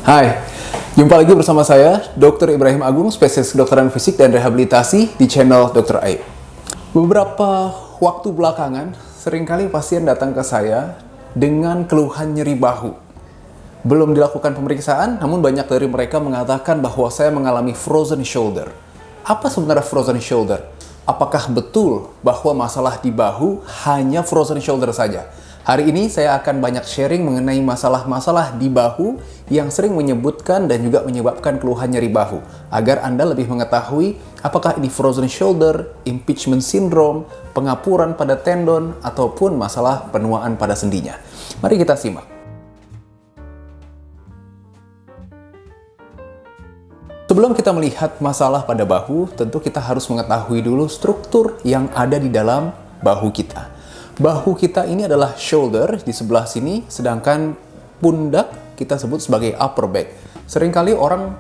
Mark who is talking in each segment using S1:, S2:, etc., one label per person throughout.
S1: Hai, jumpa lagi bersama saya, Dr. Ibrahim Agung, spesialis kedokteran fisik dan rehabilitasi di channel Dr. Aib. Beberapa waktu belakangan, seringkali pasien datang ke saya dengan keluhan nyeri bahu. Belum dilakukan pemeriksaan, namun banyak dari mereka mengatakan bahwa saya mengalami frozen shoulder. Apa sebenarnya frozen shoulder? Apakah betul bahwa masalah di bahu hanya frozen shoulder saja? Hari ini saya akan banyak sharing mengenai masalah-masalah di bahu yang sering menyebutkan dan juga menyebabkan keluhan nyeri bahu, agar Anda lebih mengetahui apakah ini frozen shoulder, impingement syndrome, pengapuran pada tendon, ataupun masalah penuaan pada sendinya. Mari kita simak. Sebelum kita melihat masalah pada bahu, tentu kita harus mengetahui dulu struktur yang ada di dalam bahu kita. Bahu kita ini adalah shoulder di sebelah sini, sedangkan pundak kita sebut sebagai upper back. Seringkali orang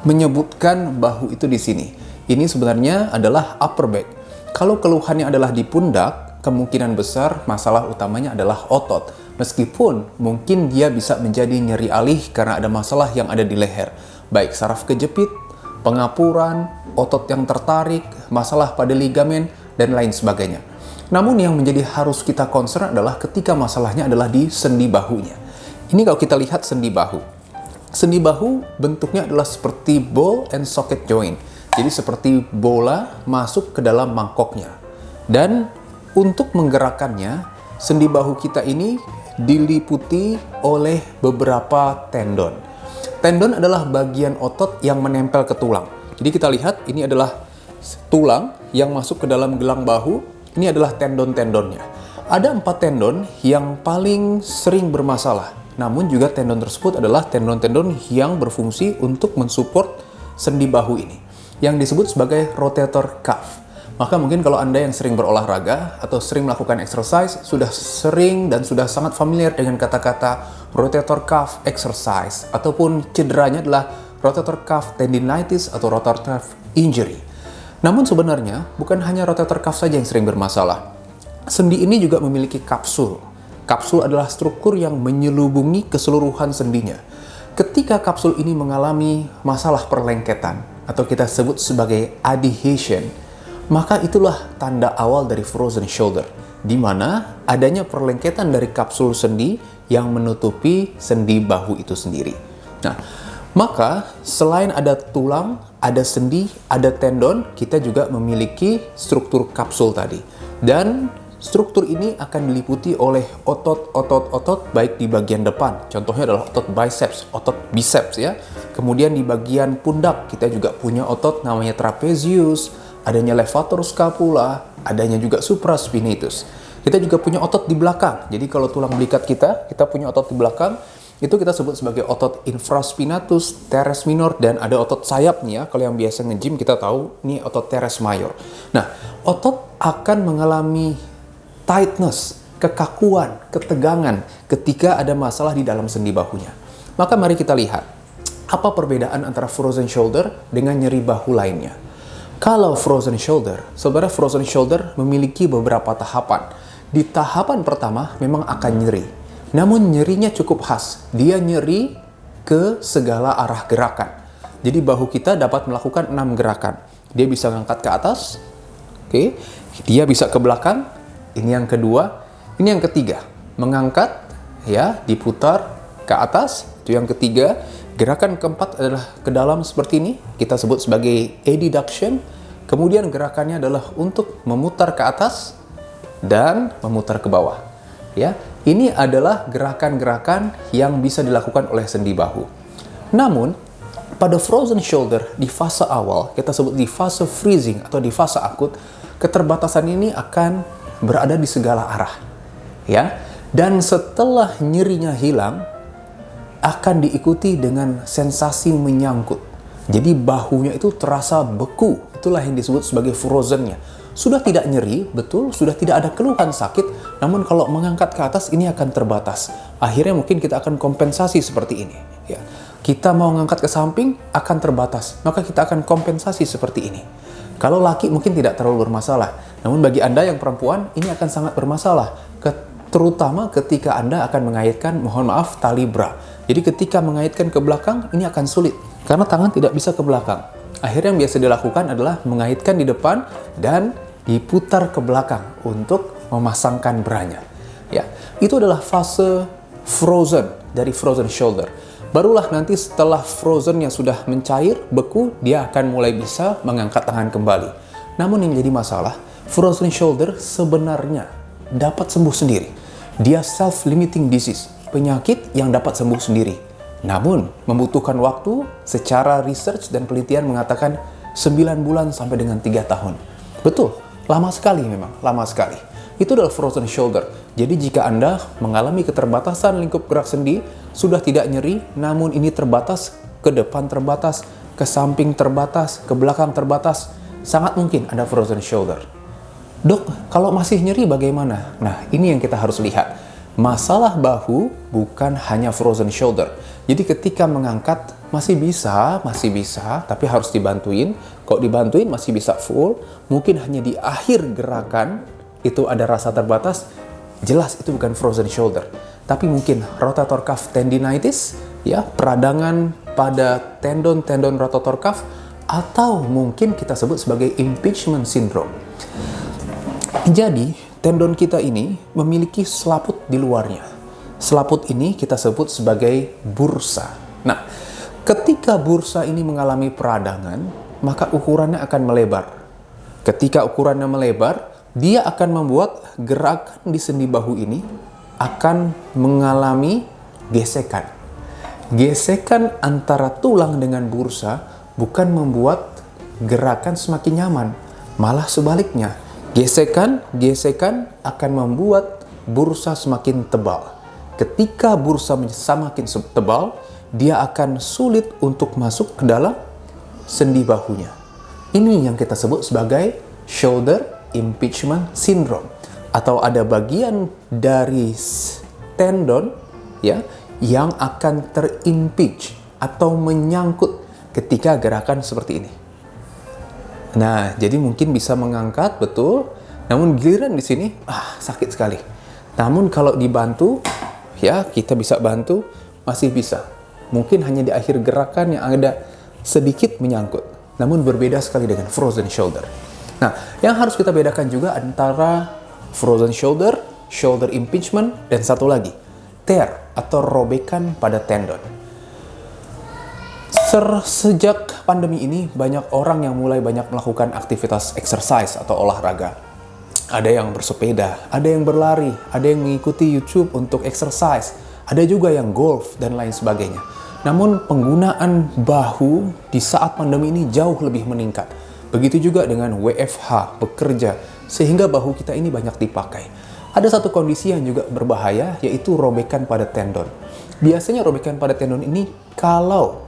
S1: menyebutkan bahu itu di sini. Ini sebenarnya adalah upper back. Kalau keluhannya adalah di pundak, kemungkinan besar masalah utamanya adalah otot. Meskipun mungkin dia bisa menjadi nyeri alih karena ada masalah yang ada di leher. Baik saraf kejepit, pengapuran, otot yang tertarik, masalah pada ligamen, dan lain sebagainya. Namun yang menjadi harus kita concern adalah ketika masalahnya adalah di sendi bahunya. Ini kalau kita lihat sendi bahu. Sendi bahu bentuknya adalah seperti ball and socket joint. Jadi seperti bola masuk ke dalam mangkoknya. Dan untuk menggerakkannya, sendi bahu kita ini diliputi oleh beberapa tendon. Tendon adalah bagian otot yang menempel ke tulang. Jadi kita lihat ini adalah tulang yang masuk ke dalam gelang bahu. Ini adalah tendon-tendonnya. Ada 4 tendon yang paling sering bermasalah. Namun juga tendon tersebut adalah tendon-tendon yang berfungsi untuk mensupport sendi bahu ini, yang disebut sebagai rotator cuff. Maka mungkin kalau Anda yang sering berolahraga atau sering melakukan exercise, sudah sering dan sudah sangat familiar dengan kata-kata rotator cuff exercise, ataupun cederanya adalah rotator cuff tendinitis atau rotator cuff injury. Namun sebenarnya bukan hanya rotator cuff saja yang sering bermasalah. Sendi ini juga memiliki kapsul. Kapsul adalah struktur yang menyelubungi keseluruhan sendinya. Ketika kapsul ini mengalami masalah perlengketan atau kita sebut sebagai adhesion, maka itulah tanda awal dari frozen shoulder, di mana adanya perlengketan dari kapsul sendi yang menutupi sendi bahu itu sendiri. Nah, maka selain ada tulang, ada sendi, ada tendon, kita juga memiliki struktur kapsul tadi. Dan struktur ini akan diliputi oleh otot-otot baik di bagian depan. Contohnya adalah otot biceps, otot biceps ya. Kemudian di bagian pundak kita juga punya otot namanya trapezius, adanya levator scapula, adanya juga supraspinatus. Kita juga punya otot di belakang. Jadi kalau tulang belikat kita punya otot di belakang. Itu kita sebut sebagai otot infraspinatus, teres minor, dan ada otot sayapnya. Kalau yang biasa nge-gym kita tahu ini otot teres mayor. Nah, otot akan mengalami tightness, kekakuan, ketegangan ketika ada masalah di dalam sendi bahunya. Maka mari kita lihat apa perbedaan antara frozen shoulder dengan nyeri bahu lainnya. Kalau frozen shoulder, sebenarnya frozen shoulder memiliki beberapa tahapan. Di tahapan pertama memang akan nyeri. Namun nyerinya cukup khas. Dia nyeri ke segala arah gerakan. Jadi bahu kita dapat melakukan 6 gerakan. Dia bisa ngangkat ke atas. Oke. Dia bisa ke belakang. Ini yang kedua. Ini yang ketiga. Mengangkat, ya, diputar ke atas. Itu yang ketiga. Gerakan keempat adalah ke dalam seperti ini. Kita sebut sebagai adduction. Kemudian gerakannya adalah untuk memutar ke atas dan memutar ke bawah. Ya, ini adalah gerakan-gerakan yang bisa dilakukan oleh sendi bahu. Namun, pada frozen shoulder di fase awal, kita sebut di fase freezing atau di fase akut, keterbatasan ini akan berada di segala arah. Ya, dan setelah nyerinya hilang, akan diikuti dengan sensasi menyangkut. Jadi bahunya itu terasa beku. Itulah yang disebut sebagai frozennya. Sudah tidak nyeri, betul, sudah tidak ada keluhan sakit, namun kalau mengangkat ke atas ini akan terbatas. Akhirnya mungkin kita akan kompensasi seperti ini. Ya. Kita mau ngangkat ke samping, akan terbatas. Maka kita akan kompensasi seperti ini. Kalau laki mungkin tidak terlalu bermasalah. Namun bagi Anda yang perempuan, ini akan sangat bermasalah. terutama ketika Anda akan mengaitkan, mohon maaf, tali bra. Jadi ketika mengaitkan ke belakang, ini akan sulit, karena tangan tidak bisa ke belakang. Akhirnya yang biasa dilakukan adalah mengaitkan di depan dan diputar ke belakang untuk memasangkan branya. Ya, itu adalah fase frozen dari frozen shoulder. Barulah nanti setelah frozen yang sudah mencair, beku, dia akan mulai bisa mengangkat tangan kembali. Namun yang jadi masalah, frozen shoulder sebenarnya dapat sembuh sendiri. Dia self-limiting disease, penyakit yang dapat sembuh sendiri. Namun, membutuhkan waktu, secara research dan penelitian mengatakan 9 bulan sampai dengan 3 tahun. Betul, lama sekali memang, lama sekali. Itu adalah frozen shoulder. Jadi jika Anda mengalami keterbatasan lingkup gerak sendi, sudah tidak nyeri, namun ini terbatas, ke depan terbatas, ke samping terbatas, ke belakang terbatas, sangat mungkin Anda frozen shoulder. Dok, kalau masih nyeri bagaimana? Nah, ini yang kita harus lihat. Masalah bahu bukan hanya frozen shoulder. Jadi ketika mengangkat masih bisa, tapi harus dibantuin. Kalau dibantuin masih bisa full, mungkin hanya di akhir gerakan itu ada rasa terbatas, jelas itu bukan frozen shoulder. Tapi mungkin rotator cuff tendinitis, ya, peradangan pada tendon-tendon rotator cuff, atau mungkin kita sebut sebagai impingement syndrome. Jadi, tendon kita ini memiliki selaput di luarnya. Selaput ini kita sebut sebagai bursa. Nah, ketika bursa ini mengalami peradangan, maka ukurannya akan melebar. Ketika ukurannya melebar, dia akan membuat gerakan di sendi bahu ini akan mengalami gesekan. Gesekan antara tulang dengan bursa bukan membuat gerakan semakin nyaman, malah sebaliknya. Gesekan akan membuat bursa semakin tebal. Ketika bursa semakin tebal, dia akan sulit untuk masuk ke dalam sendi bahunya. Ini yang kita sebut sebagai shoulder impingement syndrome. Atau ada bagian dari tendon, ya, yang akan terimpinge atau menyangkut ketika gerakan seperti ini. Nah, jadi mungkin bisa mengangkat, betul. Namun giliran di sini, sakit sekali. Namun kalau dibantu, ya, kita bisa bantu, masih bisa. Mungkin hanya di akhir gerakan yang ada sedikit menyangkut. Namun berbeda sekali dengan frozen shoulder. Nah, yang harus kita bedakan juga antara frozen shoulder, shoulder impingement, dan satu lagi, tear atau robekan pada tendon. Sejak pandemi ini, banyak orang yang mulai banyak melakukan aktivitas exercise atau olahraga. Ada yang bersepeda, ada yang berlari, ada yang mengikuti YouTube untuk exercise, ada juga yang golf, dan lain sebagainya. Namun, penggunaan bahu di saat pandemi ini jauh lebih meningkat. Begitu juga dengan WFH, bekerja, sehingga bahu kita ini banyak dipakai. Ada satu kondisi yang juga berbahaya, yaitu robekan pada tendon. Biasanya robekan pada tendon ini, kalau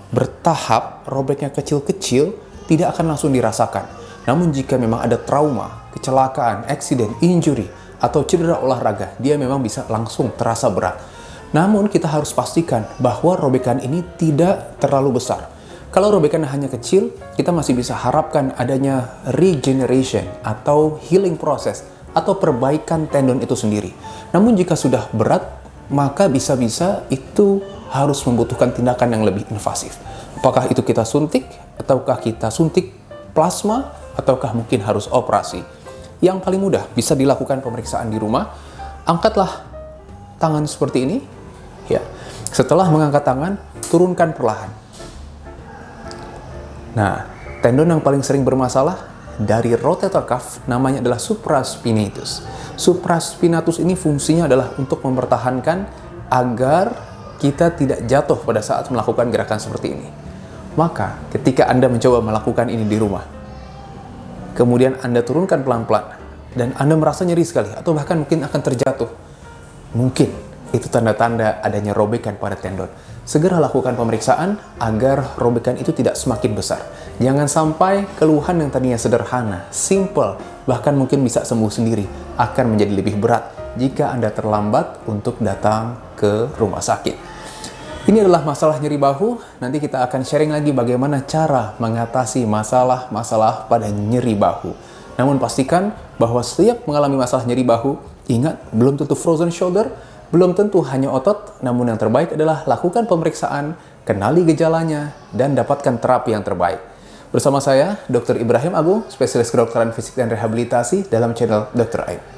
S1: bertahap, robeknya kecil-kecil, tidak akan langsung dirasakan. Namun jika memang ada trauma, kecelakaan, accident, injury, atau cedera olahraga, dia memang bisa langsung terasa berat. Namun kita harus pastikan bahwa robekan ini tidak terlalu besar. Kalau robekan hanya kecil, kita masih bisa harapkan adanya regeneration atau healing process atau perbaikan tendon itu sendiri. Namun jika sudah berat, maka bisa-bisa itu harus membutuhkan tindakan yang lebih invasif. Apakah itu kita suntik, ataukah kita suntik plasma, ataukah mungkin harus operasi. Yang paling mudah bisa dilakukan pemeriksaan di rumah. Angkatlah tangan seperti ini. Ya. Setelah mengangkat tangan, turunkan perlahan. Nah, tendon yang paling sering bermasalah dari rotator cuff namanya adalah supraspinatus. Supraspinatus ini fungsinya adalah untuk mempertahankan agar kita tidak jatuh pada saat melakukan gerakan seperti ini. Maka, ketika Anda mencoba melakukan ini di rumah, kemudian Anda turunkan pelan-pelan, dan Anda merasa nyeri sekali, atau bahkan mungkin akan terjatuh, mungkin itu tanda-tanda adanya robekan pada tendon. Segera lakukan pemeriksaan agar robekan itu tidak semakin besar. Jangan sampai keluhan yang tadinya sederhana, simple, bahkan mungkin bisa sembuh sendiri, akan menjadi lebih berat jika Anda terlambat untuk datang ke rumah sakit. Ini adalah masalah nyeri bahu. Nanti kita akan sharing lagi bagaimana cara mengatasi masalah-masalah pada nyeri bahu. Namun pastikan bahwa setiap mengalami masalah nyeri bahu, Ingat, belum tentu frozen shoulder, belum tentu hanya otot, namun yang terbaik adalah lakukan pemeriksaan, kenali gejalanya, dan dapatkan terapi yang terbaik. Bersama saya, Dr. Ibrahim Agung, spesialis kedokteran fisik dan rehabilitasi dalam channel Dr. Aib.